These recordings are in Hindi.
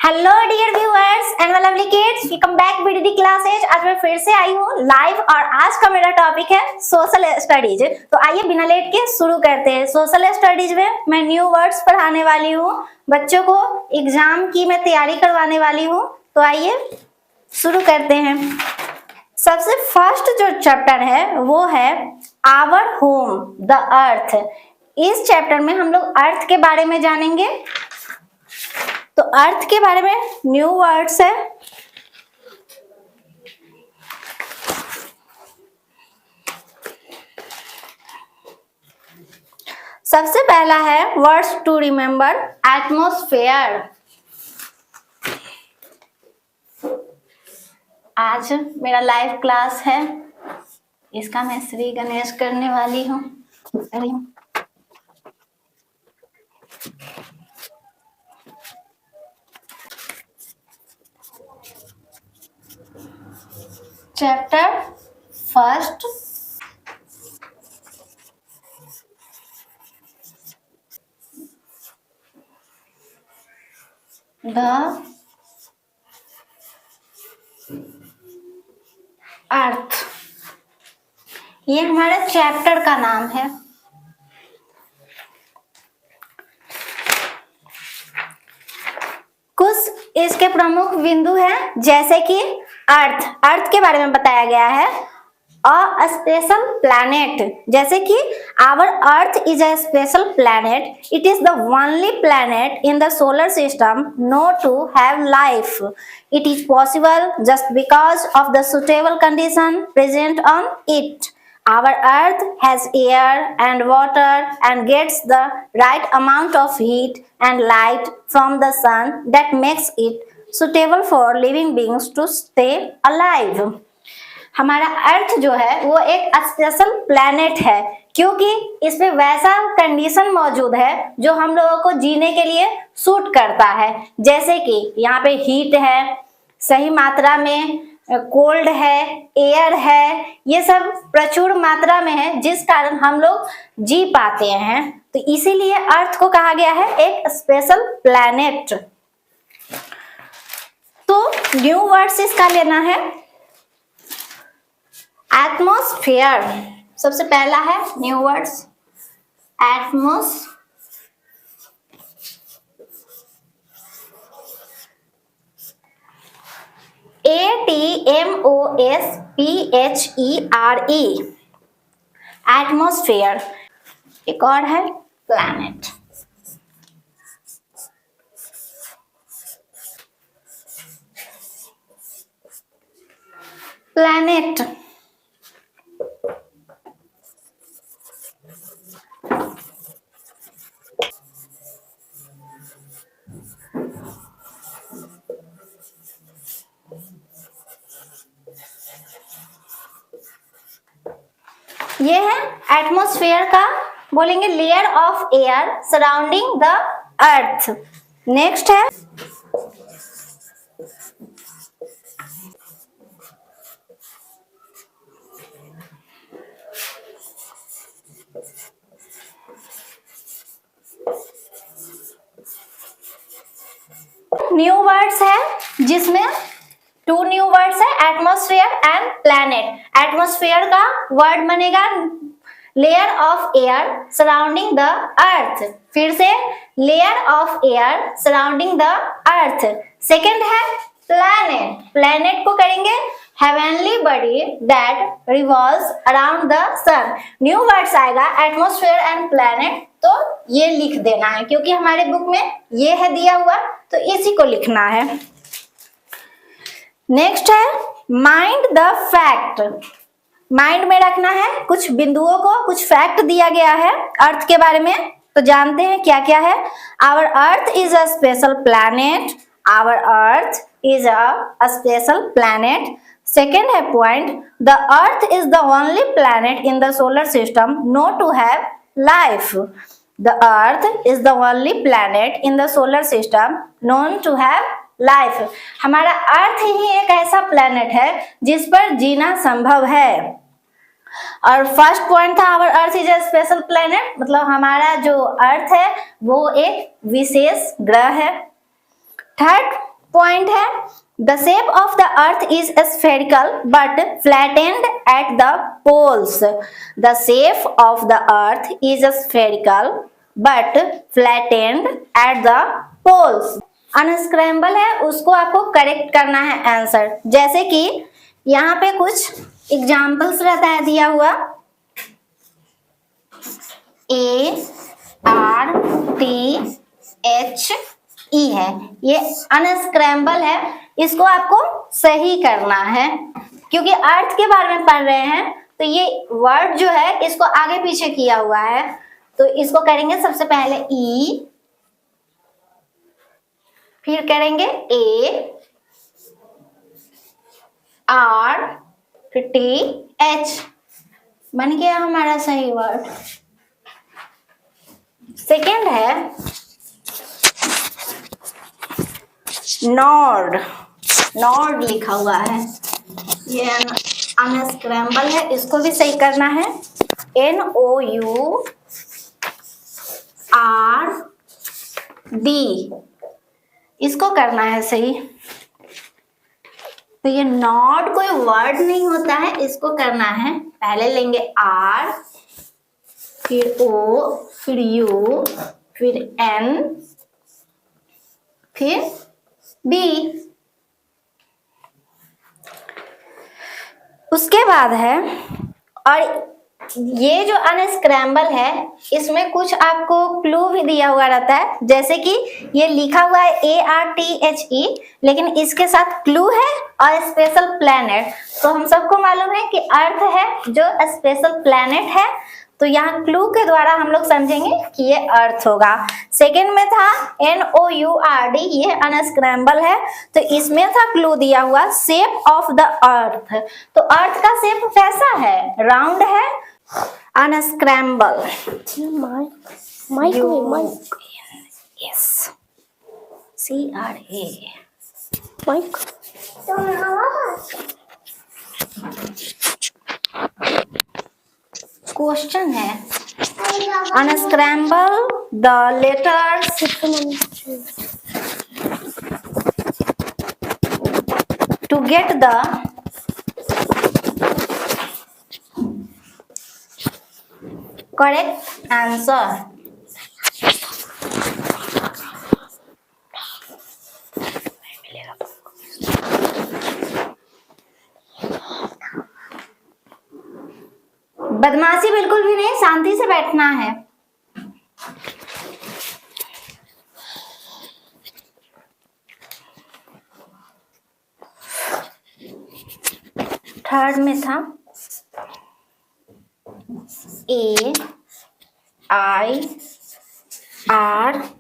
Hello dear viewers and my lovely kids, welcome back BDD classes. आज मैं फिर से आई हूँ लाइव और आज का मेरा टॉपिक है सोशल स्टडीज। तो आइए बिना लेट के शुरू करते हैं। सोशल स्टडीज में मैं न्यू वर्ड्स पढ़ाने वाली हूँ, बच्चों को एग्जाम की मैं तैयारी करवाने वाली हूँ। तो आइए शुरू करते हैं। सबसे फर्स्ट जो चैप्टर है वो है आवर होम द अर्थ। इस चैप्टर में हम लोग अर्थ के बारे में जानेंगे। तो अर्थ के बारे में न्यू वर्ड्स है। सबसे पहला है वर्ड्स टू रिमेंबर, एटमॉस्फेयर। आज मेरा लाइव क्लास है, इसका मैं श्री गणेश करने वाली हूँ। Chapter first, the earth. ये हमारे चैप्टर का नाम है। कुछ इसके प्रमुख बिंदु हैं, जैसे कि अर्थ के बारे में बताया गया है। अ स्पेशल प्लैनेट, जैसे कि our earth is a special planet, it is the only planet in the solar system known to have life. It is possible just because of the suitable condition present on it. Our earth has air and water and gets the right amount of heat and light from the sun that makes it suitable for living beings to stay alive. हमारा अर्थ जो है वो एक स्पेशल प्लैनेट है, क्योंकि इसमें वैसा कंडीशन मौजूद है जो हम लोगों को जीने के लिए सूट करता है। जैसे कि यहाँ पे हीट है, सही मात्रा में कोल्ड है, एयर है, ये सब प्रचुर मात्रा में है, जिस कारण हम लोग जी पाते हैं। तो इसीलिए अर्थ को कहा गया है एक स्पेशल प्लैनेट। तो न्यू वर्ड्स इसका लेना है। एटमॉस्फेयर सबसे पहला है new words, atmosphere. ATMOSPHERE, atmosphere. एक और है प्लैनेट। प्लैनेट ये है एटमॉस्फेयर का, बोलेंगे layer of air surrounding the earth. Next है न्यू वर्ड्स है, जिसमें टू न्यू वर्ड्स है, एटमॉस्फेयर एंड प्लैनेट। एटमॉस्फेयर का वर्ड बनेगा layer of air surrounding the earth. फिर से layer of air surrounding the earth. Second है प्लैनेट। प्लैनेट को करेंगे heavenly body that revolves around the sun. New words आएगा एटमॉस्फेयर एंड प्लैनेट, तो ये लिख देना है, क्योंकि हमारे बुक में ये है दिया हुआ, तो इसी को लिखना है। नेक्स्ट है माइंड द फैक्ट। माइंड में रखना है कुछ बिंदुओं को, कुछ फैक्ट दिया गया है अर्थ के बारे में, तो जानते हैं क्या क्या है। Our earth is a special planet, our earth is a special planet. Second है point, the earth is the only planet in the solar system known to have life. The earth is the only planet in the solar system known to have life. हमारा अर्थ ही एक ऐसा प्लैनेट है जिस पर जीना संभव है। और फर्स्ट पॉइंट था our earth is a special planet, मतलब हमारा जो अर्थ है वो एक विशेष ग्रह है। थर्ड पॉइंट है, the shape of the earth is spherical but flattened at the poles. The shape of the earth is spherical but flattened at the poles. Unscramble है, उसको आपको करेक्ट करना है आंसर। जैसे कि यहाँ पे कुछ एग्जाम्पल्स रहता है दिया हुआ, ARTHE है, ये अनस्क्रैम्बल है, इसको आपको सही करना है क्योंकि अर्थ के बारे में पढ़ रहे हैं तो ये वर्ड जो है इसको आगे पीछे किया हुआ है। तो इसको करेंगे सबसे पहले E, फिर करेंगे AR, फिर TH, बन गया हमारा सही वर्ड। सेकेंड है नॉर्ड, नॉर्ड लिखा हुआ है, ये अनस्क्रैम्बल है, इसको भी सही करना है। NOURD, इसको करना है सही। तो ये नॉट कोई वर्ड नहीं होता है, इसको करना है। पहले लेंगे R, फिर O, फिर U, फिर N, फिर D। उसके बाद है, और ये जो अनस्क्रैम्बल है इसमें कुछ आपको क्लू भी दिया हुआ रहता है, जैसे कि ये लिखा हुआ है ARTHE लेकिन इसके साथ क्लू है और स्पेशल प्लैनेट। तो हम सबको मालूम है कि अर्थ है जो स्पेशल प्लैनेट है, तो यहाँ क्लू के द्वारा हम लोग समझेंगे कि ये अर्थ होगा। सेकेंड में था NOURD, ये अनस्क्रैम्बल है, तो इसमें था क्लू दिया हुआ शेप ऑफ द अर्थ। तो अर्थ का शेप कैसा है? राउंड है। Unscramble, yes, CRA, mic. Question है, unscramble the letters to get the correct answer. बदमाशी बिल्कुल भी नहीं, शांति से बैठना है। थर्ड में था ARTHENNDEGEMLLNA।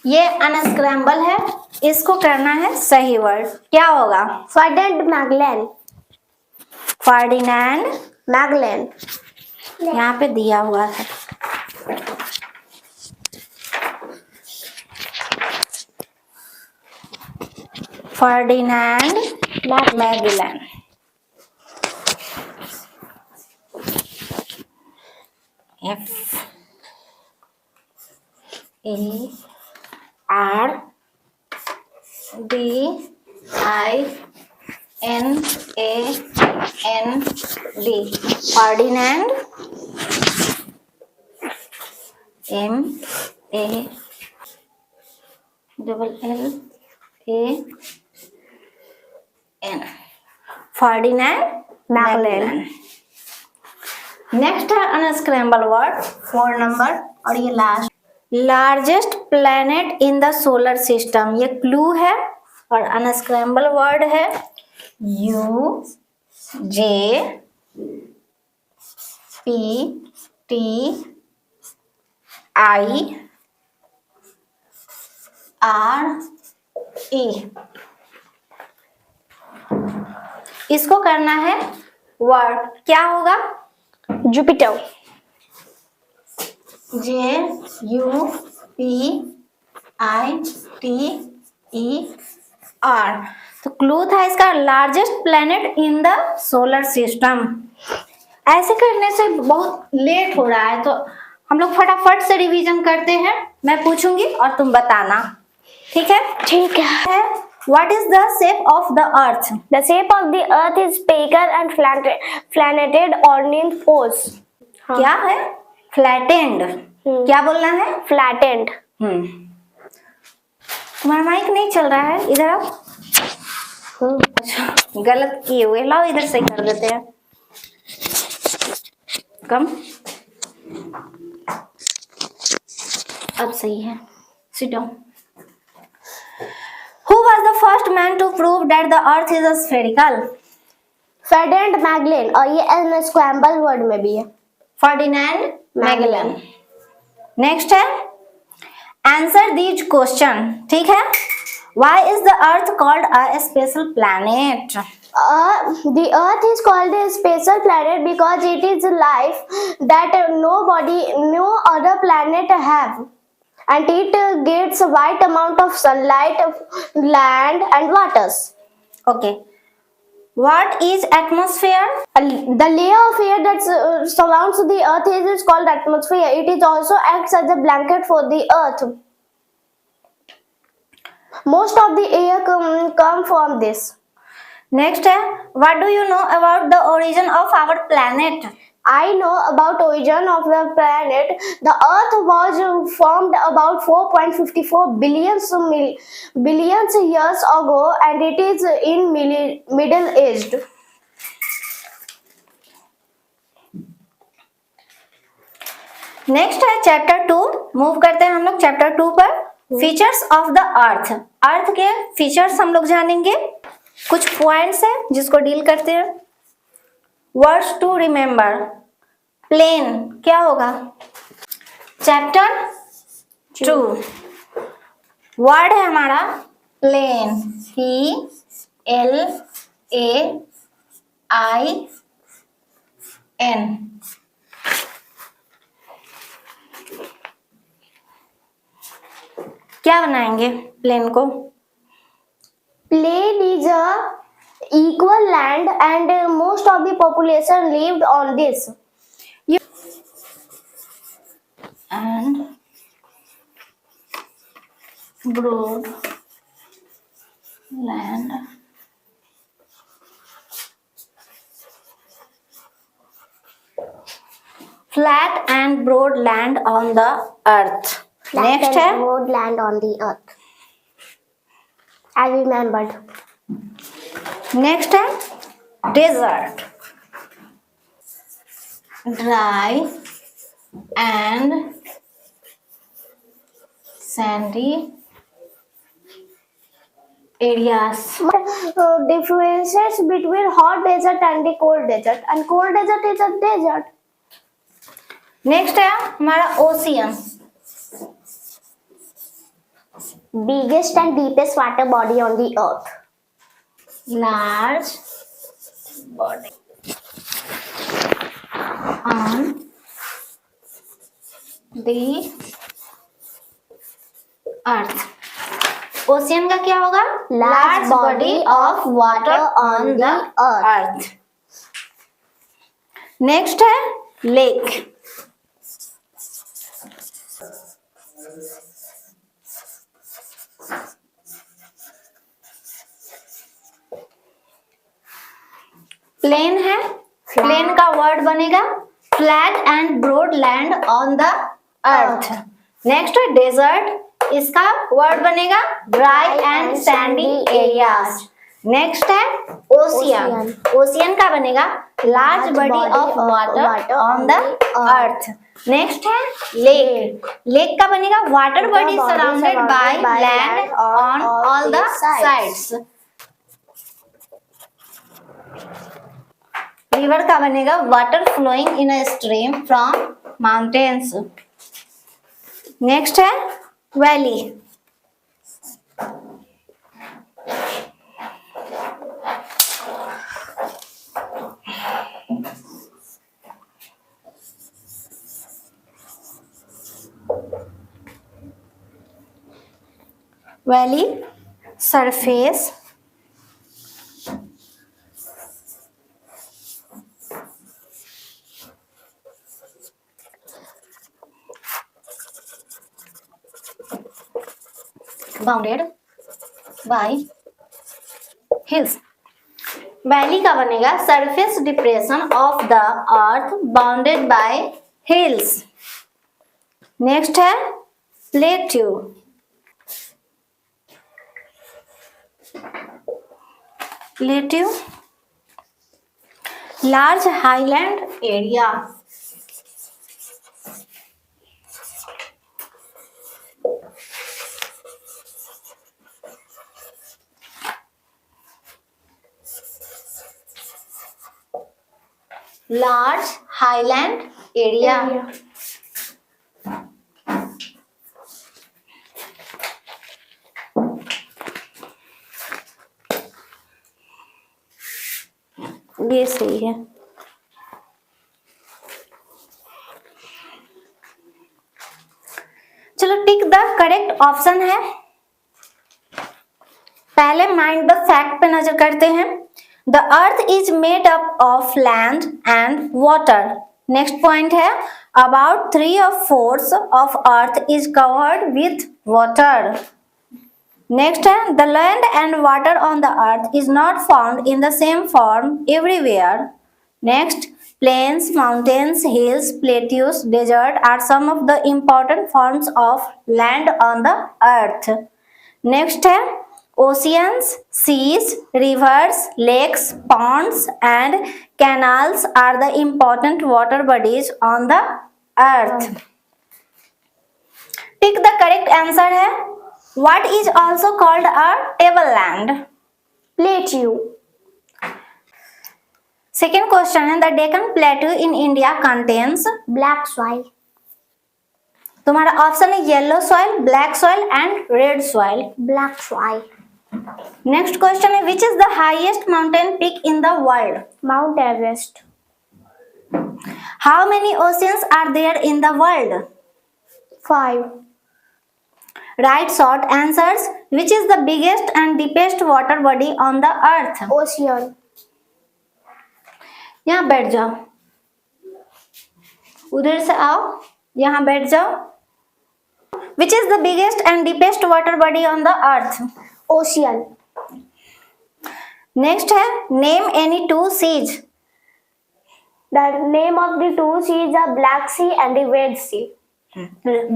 ये अनस्क्रैम्बल है, इसको करना है सही वर्ड। क्या होगा? फर्डिनेंड मैगलेन, यहाँ पे दिया हुआ है। Ferdinand Magellan, FARDINAND, Ferdinand, MALLAN, Ferdinand Magellan. Next है अनस्क्रैम्बल वर्ड 4 नंबर, और ये largest planet in the solar system, ये क्लू है और अनस्क्रैम्बल वर्ड है UJPTIRE। इसको करना है वर्ल्ड क्या होगा? जुपिटर। JUPITER। तो क्लू था इसका largest planet in the solar system. ऐसे करने से बहुत लेट हो रहा है तो हम लोग फटाफट से रिवीजन करते हैं। मैं पूछूंगी और तुम बताना, ठीक है? ठीक है। What is the shape of the earth? The shape of the earth is spherical and flattened on its poles. क्या है? Flattened। क्या बोलना है? Flattened. तुम्हारा माइक नहीं चल रहा है, इधर आओ। अच्छा, गलत किए हुए, लाओ इधर से कर देते हैं। कम, अब सही है। Sit down. Who was the first man to prove that the earth is spherical? Ferdinand Magellan, और ये एम स्क्रैम्बल वर्ड में भी है। Ferdinand Magellan। नेक्स्ट है आंसर दीज क्वेश्चन, ठीक है? Why is the earth called a special planet? The earth is called a special planet because it is life that no other planet have, and it gets a wide amount of sunlight, land and waters. Okay. What is atmosphere? The layer of air that surrounds the earth is called atmosphere. It is also acts as a blanket for the earth. Most of the air come from this. Next है what do you know about the origin of our planet? I know about origin of the planet. The earth was formed about 4.54 billion years ago, and it is in middle aged. Next है चैप्टर 2। मूव करते हैं हम लोग चैप्टर 2 पर। Features of the earth. Earth के फीचर्स हम लोग जानेंगे। कुछ पॉइंट्स हैं जिसको डील करते हैं। Words to remember. प्लेन क्या होगा? चैप्टर 2 वर्ड है हमारा प्लेन, PLAIN। क्या बनाएंगे प्लेन को? Plain is a equal land, and most of the population lived on this. And broad land flat and broad land on the earth. Next है broad land on the earth. I remembered. Next है desert, dry and sandy areas. Differences between hot desert and the cold desert, and cold desert is a desert. Next है हमारा ocean, Biggest and deepest water body on the earth. large body on the earth. Ocean का क्या होगा? Large body of water on the earth. Next है लेक, प्लेन है, प्लेन का वर्ड बनेगा flat and broad land on the earth. Next है डेजर्ट, इसका वर्ड बनेगा dry and sandy areas. Next है ओशियन, ओशियन का बनेगा large body of water on the earth. Next है लेक, लेक का बनेगा water body surrounded by land on all the sides. River का बनेगा water flowing in a stream from mountains. Next है valley, valley, surface, bounded by hills. Valley का बनेगा surface depression of the earth bounded by hills. Next है plateau. Plateau large highland area. Large highland area. ये सही है। चलो टिक द करेक्ट ऑप्शन है। पहले माइंड द फैक्ट पे नजर करते हैं। The earth is made up of land and water. Next point है about 3/4 of earth is covered with water. Next है the land and water on the earth is not found in the same form everywhere. Next plains, mountains, hills, plateaus, desert are some of the important forms of land on the earth. Next है oceans, seas, rivers, lakes, ponds and canals are the important water bodies on the earth. Pick the correct answer है what is also called a tableland? Plateau. Second question है the Deccan Plateau in India contains Black soil. तुम्हारा ऑप्शन है yellow soil, black soil and red soil. Black soil. Next question है which is the highest mountain peak in the world? Mount Everest. How many oceans are there in the world? 5. Right short answers. Which is the biggest and deepest water body on the earth? Ocean. यहाँ बैठ जाओ, उधर से आओ, यहाँ बैठ जाओ। Which is the biggest and deepest water body on the earth? Ocean. Next है name any two seas. The name of the two seas are Black Sea and the Red Sea.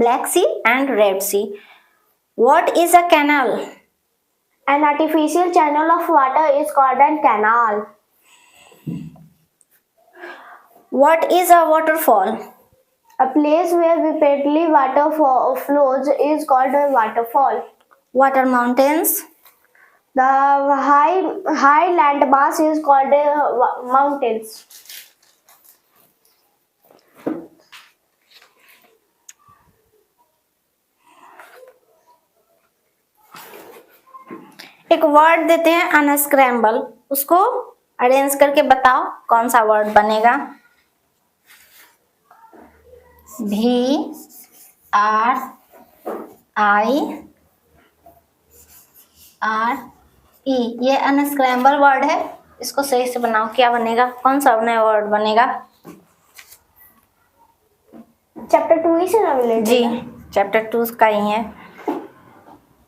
Black Sea and Red Sea. What is a canal? An artificial channel of water is called a canal. What is a waterfall? A place where repeatedly water flows is called a waterfall. What are mountains? The high land mass is called mountains. एक वर्ड देते हैं अनस्क्रैम्बल, उसको अरेंज करके बताओ कौन सा वर्ड बनेगा? VRI RE ये अनस्क्रैम्बल वर्ड है, इसको सही से बनाओ। क्या बनेगा? कौन सा नया वर्ड बनेगा? Chapter 2 is available. जी चैप्टर 2 का ही है।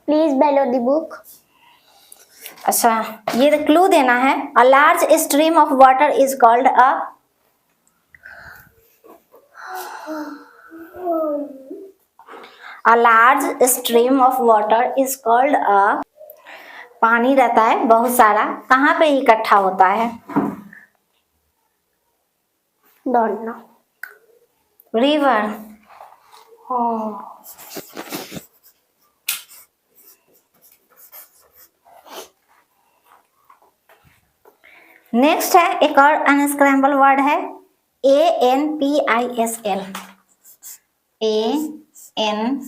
Please below the book. अच्छा ये क्लू देना है। A large stream of water is called a large stream of water is called पानी रहता है बहुत सारा, कहाँ पे इकट्ठा होता है? Don't know. River. Oh. Next है एक और अनस्क्रैम्बल वर्ड है ANPISL। ANPISL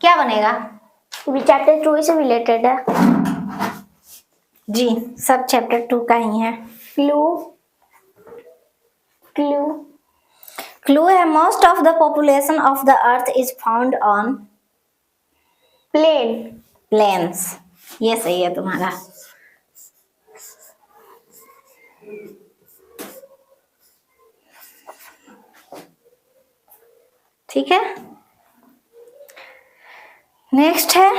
क्या बनेगा? भी chapter 2 से related है। जी सब चैप्टर 2 का ही है। Clue. क्लू है most of the population of the earth is found on Plain. Plains. ये सही है तुम्हारा। ठीक है, नेक्स्ट है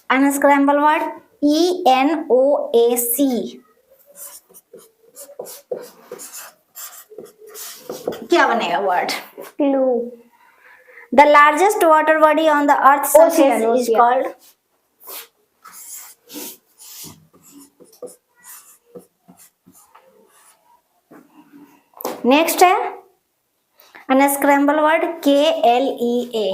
अनस्क्रैम्बल वर्ड ENOAC। क्या बनेगा word? Clue. The largest water body on the earth surface Ocean, is ocean. Called. Next है अनस्क्रैम्बल वर्ड KLEA।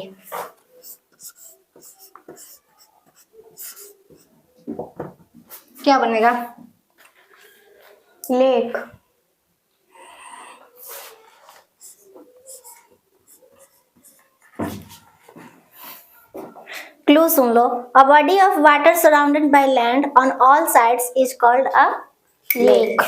क्या बनेगा? Lake. Clue soon low. A body of water surrounded by land on all sides is called a lake.